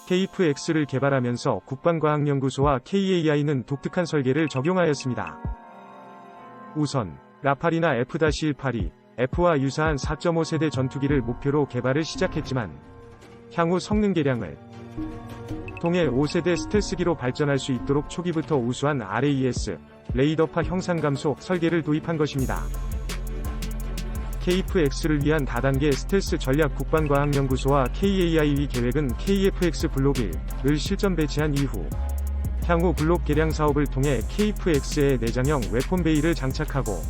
KF-X를 개발하면서 국방과학연구소와 KAI는 독특한 설계를 적용하였습니다. 우선 라팔이나 F-182, F와 유사한 4.5세대 전투기를 목표로 개발을 시작했지만 향후 성능 개량을 통해 5세대 스텔스기로 발전할 수 있도록 초기부터 우수한 RAS, 레이더파 형상 감소 설계를 도입한 것입니다. KF-X를 위한 다단계 스텔스 전략 국방과학연구소와 KAI의 계획은 KF-X 블록 1을 실전 배치한 이후 향후 블록 개량 사업을 통해 KF-X에 내장형 웨폰 베이를 장착하고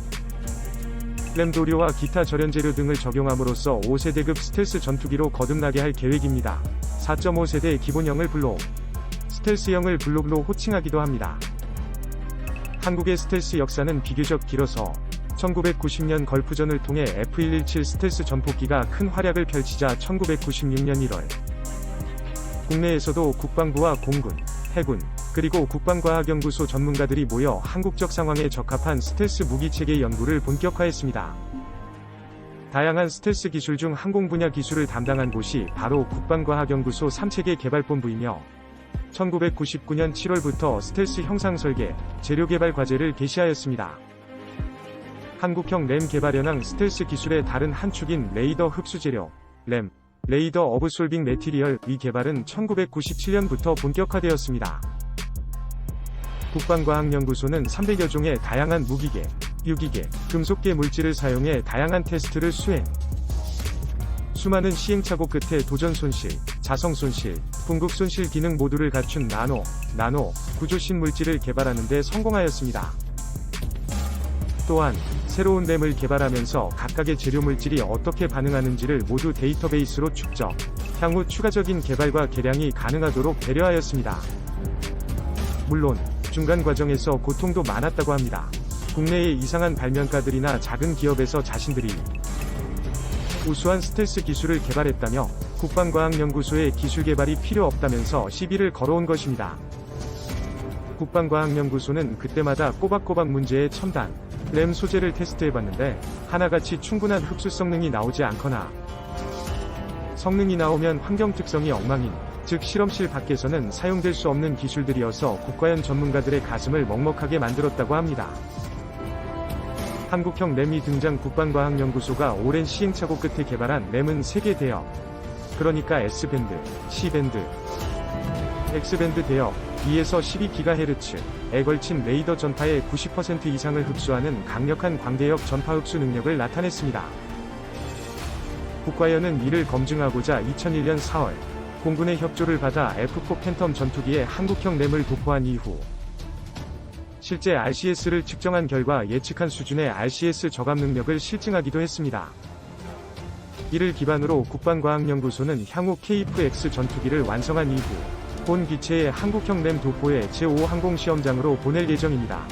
램 도료와 기타 절연재료 등을 적용함으로써 5세대급 스텔스 전투기로 거듭나게 할 계획입니다. 4.5세대 기본형을 블록, 스텔스형을 블록로 호칭하기도 합니다. 한국의 스텔스 역사는 비교적 길어서 1990년 걸프전을 통해 F-117 스텔스 전폭기가 큰 활약을 펼치자 1996년 1월 국내에서도 국방부와 공군, 해군, 그리고 국방과학연구소 전문가들이 모여 한국적 상황에 적합한 스텔스 무기체계 연구를 본격화했습니다. 다양한 스텔스 기술 중 항공 분야 기술을 담당한 곳이 바로 국방과학연구소 3체계 개발본부이며 1999년 7월부터 스텔스 형상 설계, 재료 개발 과제를 개시하였습니다. 한국형 램 개발 현황 스텔스 기술의 다른 한 축인 레이더 흡수 재료, 램, 레이더 어브솔빙 매티리얼의 개발은 1997년부터 본격화되었습니다. 국방과학연구소는 300여 종의 다양한 무기계, 유기계, 금속계 물질을 사용해 다양한 테스트를 수행. 수많은 시행착오 끝에 도전 손실, 자성 손실, 궁극 손실 기능 모두를 갖춘 나노 구조 신물질을 개발하는 데 성공하였습니다. 또한 새로운 램을 개발하면서 각각의 재료 물질이 어떻게 반응하는지를 모두 데이터베이스로 축적, 향후 추가적인 개발과 개량이 가능하도록 배려하였습니다. 물론 중간 과정에서 고통도 많았다고 합니다. 국내의 이상한 발명가들이나 작은 기업에서 자신들이 우수한 스텔스 기술을 개발했다며 국방과학연구소에 기술 개발이 필요 없다면서 시비를 걸어온 것입니다. 국방과학연구소는 그때마다 꼬박꼬박 문제의 첨단 램 소재를 테스트해봤는데 하나같이 충분한 흡수 성능이 나오지 않거나 성능이 나오면 환경 특성이 엉망인, 즉 실험실 밖에서는 사용될 수 없는 기술들이어서 국과연 전문가들의 가슴을 먹먹하게 만들었다고 합니다. 한국형 램이 등장 국방과학연구소가 오랜 시행착오 끝에 개발한 램은 3개 대역, 그러니까 S밴드, C밴드, X밴드 대역, 2에서 12GHz에 걸친 레이더 전파의 90% 이상을 흡수하는 강력한 광대역 전파 흡수 능력을 나타냈습니다. 국과연은 이를 검증하고자 2001년 4월 공군의 협조를 받아 F4 팬텀 전투기에 한국형 램을 도포한 이후 실제 RCS를 측정한 결과 예측한 수준의 RCS 저감 능력을 실증하기도 했습니다. 이를 기반으로 국방과학연구소는 향후 KF-X 전투기를 완성한 이후 본 기체의 한국형 램 도포에 제5 항공시험장으로 보낼 예정입니다.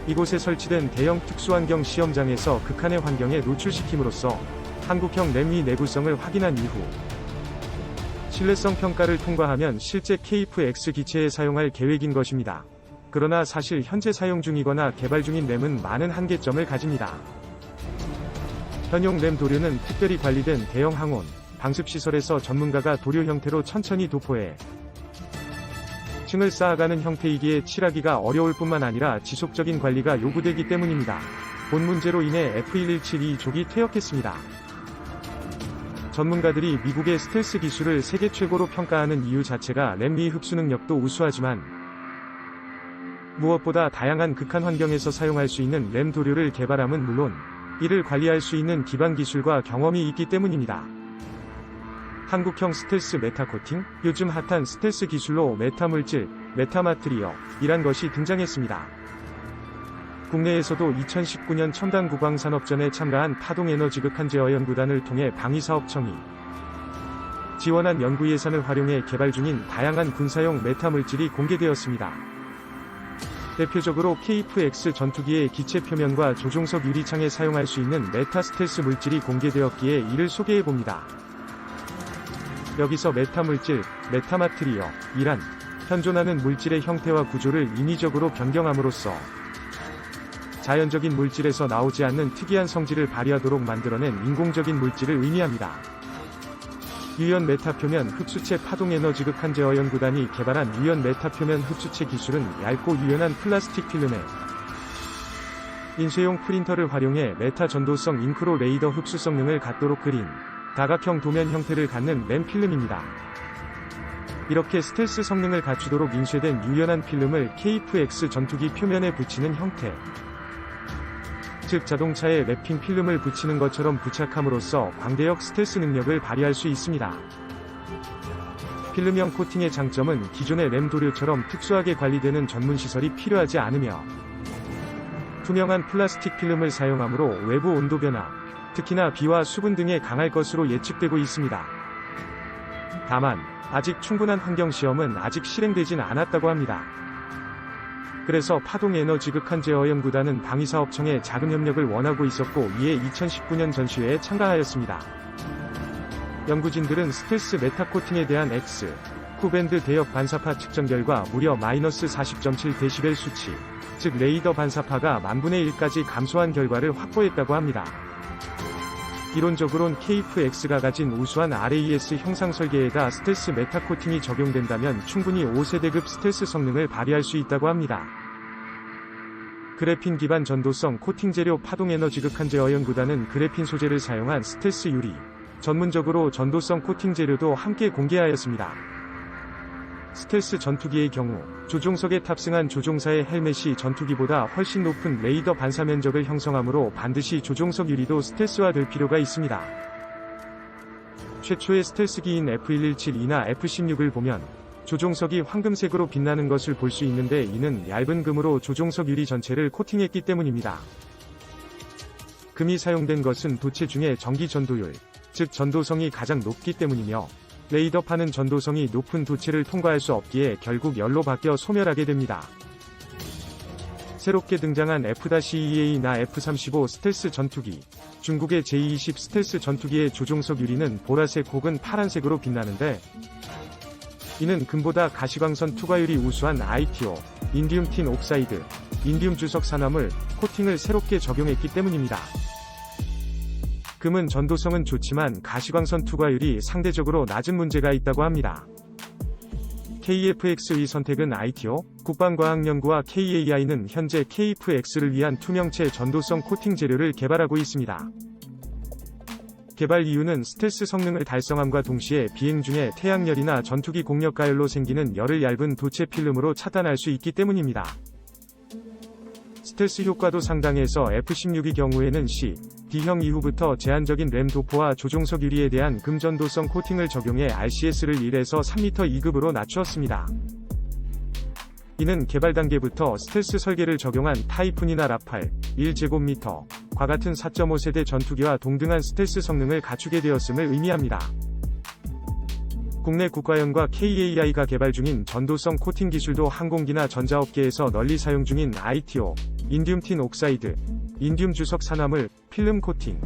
이곳에 설치된 대형 특수환경 시험장에서 극한의 환경에 노출시킴으로써 한국형 램의 내구성을 확인한 이후 신뢰성 평가를 통과하면 실제 KF-X 기체에 사용할 계획인 것입니다. 그러나 사실 현재 사용 중이거나 개발 중인 램은 많은 한계점을 가집니다. 현용 램 도료는 특별히 관리된 대형 항온, 방습시설에서 전문가가 도료 형태로 천천히 도포해 층을 쌓아가는 형태이기에 칠하기가 어려울 뿐만 아니라 지속적인 관리가 요구되기 때문입니다. 본 문제로 인해 F-117이 조기 퇴역했습니다. 전문가들이 미국의 스텔스 기술을 세계 최고로 평가하는 이유 자체가 램의 흡수 능력도 우수하지만 무엇보다 다양한 극한 환경에서 사용할 수 있는 램 도료를 개발함은 물론 이를 관리할 수 있는 기반 기술과 경험이 있기 때문입니다. 한국형 스텔스 메타코팅, 요즘 핫한 스텔스 기술로 메타물질, 메타마트리어이란 것이 등장했습니다. 국내에서도 2019년 첨단 국방산업전에 참가한 파동에너지 극한제어연구단을 통해 방위사업청이 지원한 연구 예산을 활용해 개발 중인 다양한 군사용 메타물질이 공개되었습니다. 대표적으로 KF-X 전투기의 기체 표면과 조종석 유리창에 사용할 수 있는 메타 스텔스 물질이 공개되었기에 이를 소개해봅니다. 여기서 메타 물질, 메타마트리어, 이란 현존하는 물질의 형태와 구조를 인위적으로 변경함으로써 자연적인 물질에서 나오지 않는 특이한 성질을 발휘하도록 만들어낸 인공적인 물질을 의미합니다. 유연 메타표면 흡수체 파동에너지 극한제어 연구단이 개발한 유연 메타표면 흡수체 기술은 얇고 유연한 플라스틱 필름에 인쇄용 프린터를 활용해 메타 전도성 잉크로 레이더 흡수 성능을 갖도록 그린 다각형 도면 형태를 갖는 램 필름입니다. 이렇게 스텔스 성능을 갖추도록 인쇄된 유연한 필름을 KF-X 전투기 표면에 붙이는 형태, 즉 자동차에 랩핑 필름을 붙이는 것처럼 부착함으로써 광대역 스텔스 능력을 발휘할 수 있습니다. 필름형 코팅의 장점은 기존의 램 도료처럼 특수하게 관리되는 전문 시설이 필요하지 않으며 투명한 플라스틱 필름을 사용하므로 외부 온도 변화, 특히나 비와 수분 등에 강할 것으로 예측되고 있습니다. 다만 아직 충분한 환경 시험은 아직 실행되진 않았다고 합니다. 그래서 파동에너지 극한제어 연구단은 방위사업청의 자금 협력을 원하고 있었고 이에 2019년 전시회에 참가하였습니다. 연구진들은 스텔스 메타코팅에 대한 X, 후밴드 대역 반사파 측정 결과 무려 -40.7dB 수치, 즉 레이더 반사파가 10,000분의 1까지 감소한 결과를 확보했다고 합니다. 이론적으론 KF-X가 가진 우수한 RAS 형상 설계에다 스텔스 메타코팅이 적용된다면 충분히 5세대급 스텔스 성능을 발휘할 수 있다고 합니다. 그래핀 기반 전도성 코팅 재료 파동에너지 극한제어 연구단은 그래핀 소재를 사용한 스텔스 유리, 전문적으로 전도성 코팅 재료도 함께 공개하였습니다. 스텔스 전투기의 경우 조종석에 탑승한 조종사의 헬멧이 전투기보다 훨씬 높은 레이더 반사 면적을 형성하므로 반드시 조종석 유리도 스텔스화될 필요가 있습니다. 최초의 스텔스기인 F1172나 F16을 보면 조종석이 황금색으로 빛나는 것을 볼 수 있는데 이는 얇은 금으로 조종석 유리 전체를 코팅했기 때문입니다. 금이 사용된 것은 도체 중에 전기 전도율, 즉 전도성이 가장 높기 때문이며 레이더파는 전도성이 높은 도체를 통과할 수 없기에 결국 열로 바뀌어 소멸하게 됩니다. 새롭게 등장한 F-2A나 F-35 스텔스 전투기, 중국의 J-20 스텔스 전투기의 조종석 유리는 보라색 혹은 파란색으로 빛나는데 이는 금보다 가시광선 투과율이 우수한 ITO, 인디움 틴 옥사이드, 인디움 주석 산화물, 코팅을 새롭게 적용했기 때문입니다. 금은 전도성은 좋지만 가시광선 투과율이 상대적으로 낮은 문제가 있다고 합니다. KF-X의 선택은 ITO, 국방과학연구와 KAI는 현재 KF-X를 위한 투명체 전도성 코팅 재료를 개발하고 있습니다. 개발 이유는 스텔스 성능을 달성함과 동시에 비행 중에 태양열이나 전투기 공력 가열로 생기는 열을 얇은 도체 필름으로 차단할 수 있기 때문입니다. 스텔스 효과도 상당해서 F-16의 경우에는 C, D형 이후부터 제한적인 램 도포와 조종석 유리에 대한 금전도성 코팅을 적용해 RCS를 1에서 3m 2급으로 낮추었습니다. 이는 개발 단계부터 스텔스 설계를 적용한 타이푼이나 라팔, 1제곱미터과 같은 4.5세대 전투기와 동등한 스텔스 성능을 갖추게 되었음을 의미합니다. 국내 국가연과 KAI가 개발 중인 전도성 코팅 기술도 항공기나 전자업계에서 널리 사용 중인 ITO, 인디움 틴 옥사이드, 인디움 주석 산화물, 필름 코팅,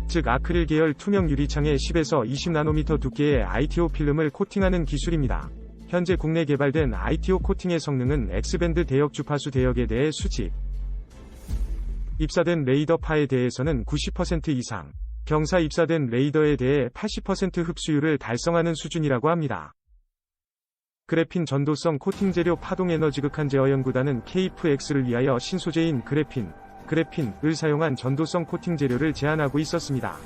즉 아크릴 계열 투명 유리창에 10에서 20나노미터 두께의 ITO 필름을 코팅하는 기술입니다. 현재 국내 개발된 ITO 코팅의 성능은 X밴드 대역 주파수 대역에 대해 수직, 입사된 레이더파에 대해서는 90% 이상, 경사 입사된 레이더에 대해 80% 흡수율을 달성하는 수준이라고 합니다. 그래핀 전도성 코팅 재료 파동에너지 극한제어 연구단은 KF-X를 위하여 신소재인 그래핀을 사용한 전도성 코팅 재료를 제안하고 있었습니다.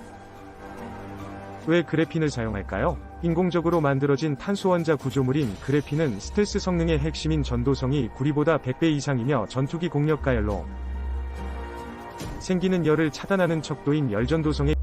왜 그래핀을 사용할까요? 인공적으로 만들어진 탄소원자 구조물인 그래핀은 스텔스 성능의 핵심인 전도성이 구리보다 100배 이상이며 전투기 공력 가열로 생기는 열을 차단하는 척도인 열전도성의